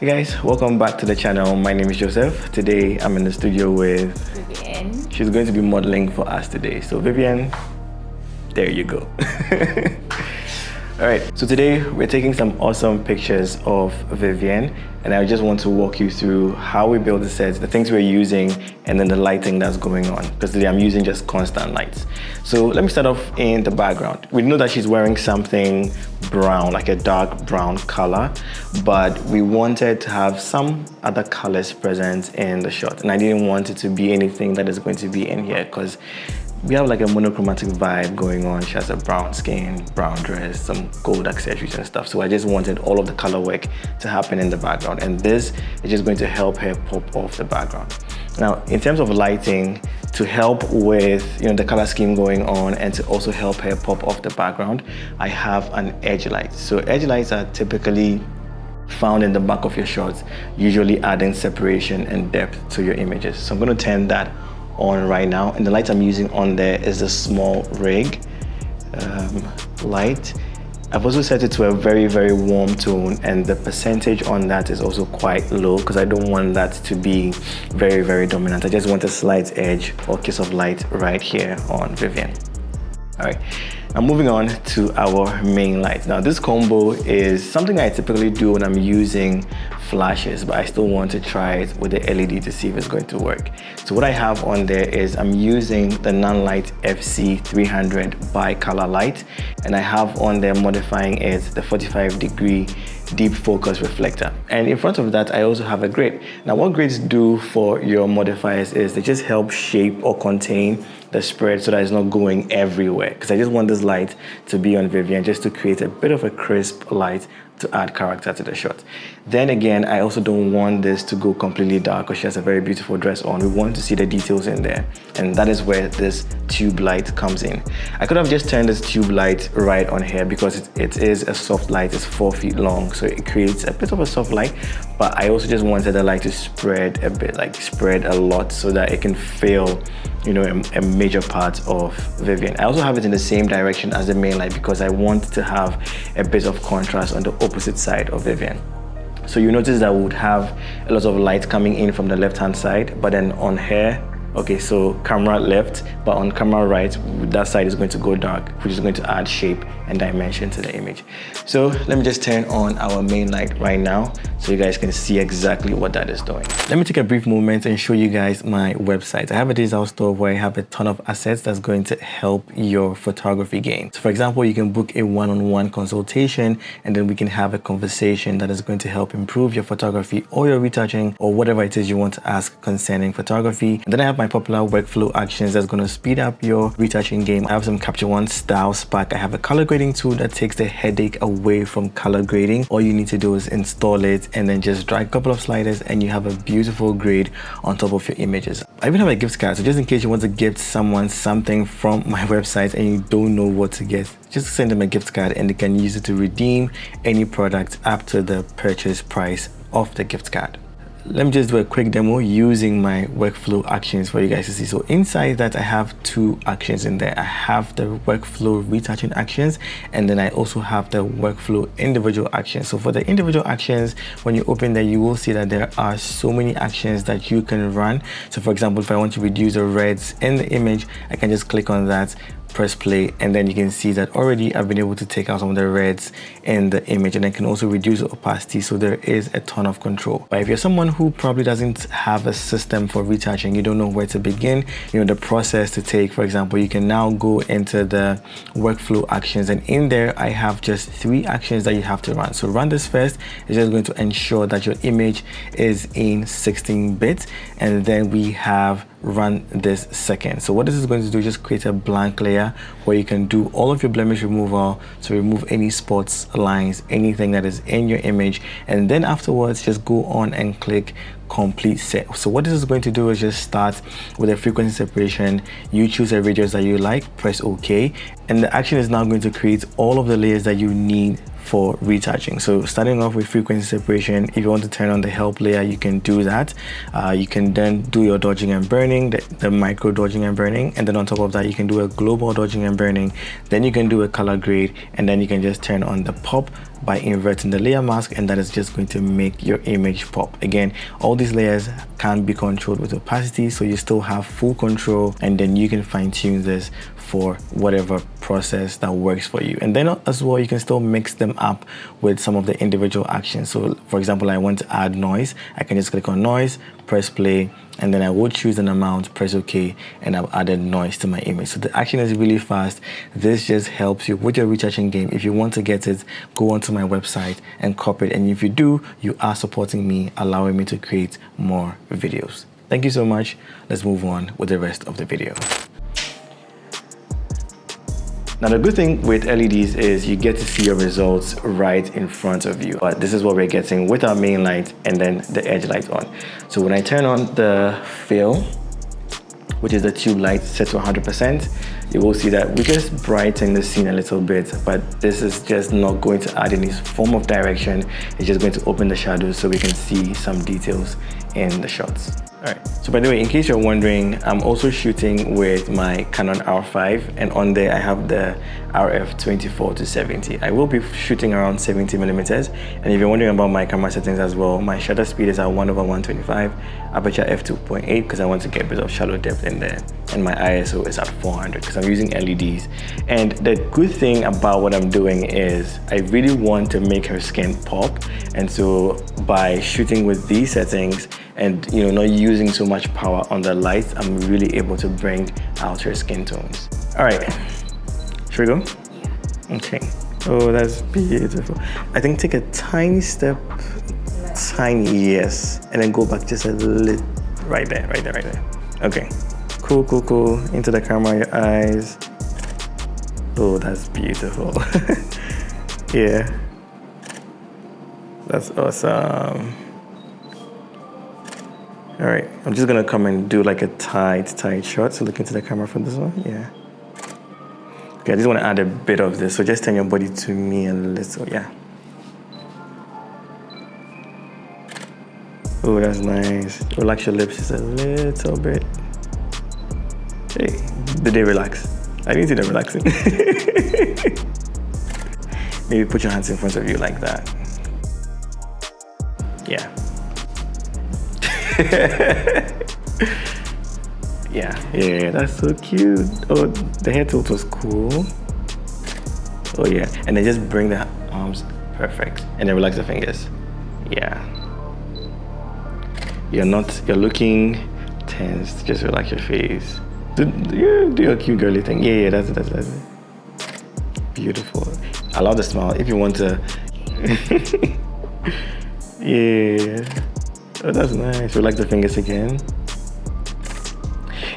Hey guys, welcome back to the channel. My name is Joseph. Today I'm in the studio with Vivian. She's going to be modeling for us today. So Vivian, there you go. All right, so today we're taking some awesome pictures of Vivian, and I just want to walk you through how we build the sets, the things we're using, and then the lighting that's going on, because today I'm using just constant lights. So let me start off in the background. We know that she's wearing something brown, like a dark brown color, but we wanted to have some other colors present in the shot, and I didn't want it to be anything that is going to be in here because we have like a monochromatic vibe going on. She has a brown skin, brown dress, some gold accessories and stuff. So I just wanted all of the color work to happen in the background. And this is just going to help her pop off the background. Now, in terms of lighting, to help with the color scheme going on and to also help her pop off the background, I have an edge light. So edge lights are typically found in the back of your shots, usually adding separation and depth to your images. So I'm going to turn that on right now, and the light I'm using on there is a small rig light. I've also set it to a very warm tone, and the percentage on that is also quite low because I don't want that to be very dominant. I just want a slight edge or kiss of light right here on Vivian. All right, now moving on to our main light. Now this combo is something I typically do when I'm using flashes, but I still want to try it with the LED to see if it's going to work. So what I have on there is I'm using the Nanlite FC300 bicolor light, and I have on there modifying it the 45-degree deep focus reflector. And in front of that, I also have a grid. Now what grids do for your modifiers is they just help shape or contain the spread so that it's not going everywhere, because I just want this light to be on Vivian just to create a bit of a crisp light to add character to the shot. Then again, I also don't want this to go completely dark because she has a very beautiful dress on. We want to see the details in there, and that is where this tube light comes in. I could have just turned this tube light right on here because it is a soft light. It's 4 feet long, so it creates a bit of a soft light, but I also just wanted the light to spread a bit, like spread a lot, so that it can fill a major part of Vivian. I also have it in the same direction as the main light because I want to have a bit of contrast on the opposite side of Vivian. So you notice that we would have a lot of light coming in from the left hand side, but then on her, okay, so camera left, but on camera right, that side is going to go dark, which is going to add shape and dimension to the image. So let me just turn on our main light right now so you guys can see exactly what that is doing. Let me take a brief moment and show you guys my website. I have a digital store where I have a ton of assets that's going to help your photography game. So for example, you can book a one-on-one consultation, and then we can have a conversation that is going to help improve your photography or your retouching or whatever it is you want to ask concerning photography. And then I have my popular workflow actions that's going to speed up your retouching game. I have some Capture One style pack. I have a color grading tool that takes the headache away from color grading. All you need to do is install it and then just drag a couple of sliders and you have a beautiful grade on top of your images. I even have a gift card, so just in case you want to gift someone something from my website and you don't know what to get, just send them a gift card and they can use it to redeem any product up to the purchase price of the gift card. Let me just do a quick demo using my workflow actions for you guys to see. So inside that, I have 2 actions in there. I have the workflow retouching actions, and then I also have the workflow individual actions. So for the individual actions, when you open there, you will see that there are so many actions that you can run. So for example, if I want to reduce the reds in the image, I can just click on that, press play, and then you can see that already I've been able to take out some of the reds in the image, and I can also reduce the opacity, so there is a ton of control. But if you're someone who probably doesn't have a system for retouching, you don't know where to begin, the process to take, for example, you can now go into the workflow actions, and in there I have just 3 actions that you have to run. So run this first. It's just going to ensure that your image is in 16-bit, and then we have run this second. So what this is going to do is just create a blank layer where you can do all of your blemish removal, so remove any spots, lines, anything that is in your image, and then afterwards just go on and click complete set. So what this is going to do is just start with a frequency separation. You choose a radius that you like, press OK, and the action is now going to create all of the layers that you need for retouching. So starting off with frequency separation, if you want to turn on the help layer, you can do that. You can then do your dodging and burning, the micro dodging and burning, and then on top of that you can do a global dodging and burning. Then you can do a color grade, and then you can just turn on the pop by inverting the layer mask, and that is just going to make your image pop. Again, all these layers can be controlled with opacity, so you still have full control, and then you can fine-tune this for whatever process that works for you. And then as well, you can still mix them up with some of the individual actions. So for example, I want to add noise. I can just click on noise, press play, and then I will choose an amount, press OK, and I've added noise to my image. So the action is really fast. This just helps you with your retouching game. If you want to get it, go onto my website and copy it. And if you do, you are supporting me, allowing me to create more videos. Thank you so much. Let's move on with the rest of the video. Now the good thing with LEDs is you get to see your results right in front of you. But this is what we're getting with our main light and then the edge light on. So when I turn on the fill, which is the tube light set to 100%, you will see that we just brighten the scene a little bit, but this is just not going to add any form of direction. It's just going to open the shadows so we can see some details in the shots. Alright, so by the way, in case you're wondering, I'm also shooting with my Canon R5, and on there I have the RF 24-70. I will be shooting around 70mm, and if you're wondering about my camera settings as well, my shutter speed is at 1/125, aperture f2.8 because I want to get a bit of shadow depth in there, and my ISO is at 400 because I'm using LEDs. And the good thing about what I'm doing is I really want to make her skin pop, and so by shooting with these settings and not using so much power on the lights, I'm really able to bring out her skin tones. All right, should we go? Yeah. Okay. Oh, that's beautiful. I think take a tiny step, tiny, yes, and then go back just a little, right there. Okay, cool. Into the camera, your eyes. Oh, that's beautiful. Yeah, that's awesome. All right, I'm just gonna come and do like a tight shot. So look into the camera for this one, yeah. Okay, I just wanna add a bit of this. So just turn your body to me a little, yeah. Oh, that's nice. Relax your lips just a little bit. Hey, did they relax? I didn't see them relaxing. Maybe put your hands in front of you like that. Yeah. yeah, that's so cute. Oh, the hair tilt was cool. Oh yeah, and then just bring the arms, perfect, and then relax the fingers. Yeah, you're looking tense, just relax your face. Do your cute girly thing. Yeah, that's it. Beautiful. Allow the smile if you want to. Yeah. Oh, that's nice. Relax the fingers again.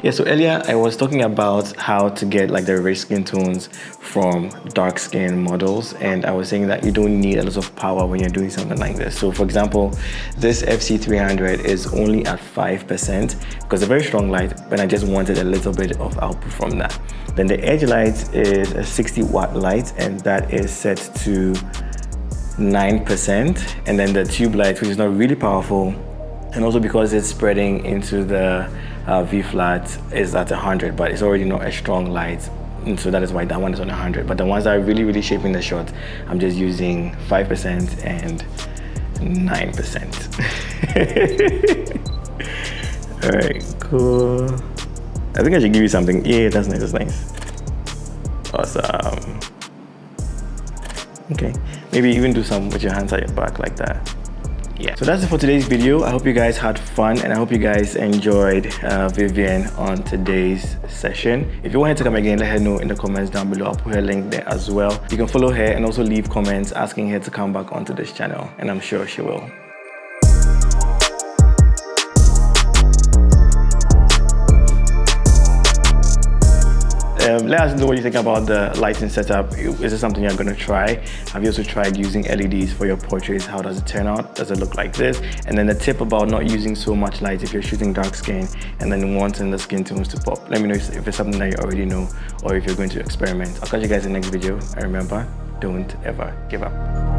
Yeah, so earlier I was talking about how to get like the rich skin tones from dark skin models, and I was saying that you don't need a lot of power when you're doing something like this. So for example, this FC300 is only at 5% because it's a very strong light, but I just wanted a little bit of output from that. Then the edge light is a 60-watt light, and that is set to 9%. And then the tube light, which is not really powerful, and also because it's spreading into the Vflat, is at 100, but it's already not a strong light, and so that is why that one is on 100. But the ones that are really shaping the shot, I'm just using 5% and 9%. All right, cool. I think I should give you something. Yeah, that's nice. Awesome. Okay, maybe even do some with your hands at your back like that. Yeah, so that's it for today's video. I hope you guys had fun, and I hope you guys enjoyed Vivian on today's session. If you want her to come again, let her know in the comments down below. I'll put her link there as well. You can follow her and also leave comments asking her to come back onto this channel, and I'm sure she will. Let us know what you think about the lighting setup. Is it something you're going to try? Have you also tried using LEDs for your portraits? How does it turn out? Does it look like this? And then the tip about not using so much light if you're shooting dark skin and then wanting the skin tones to pop. Let me know if it's something that you already know or if you're going to experiment. I'll catch you guys in the next video. And remember, don't ever give up.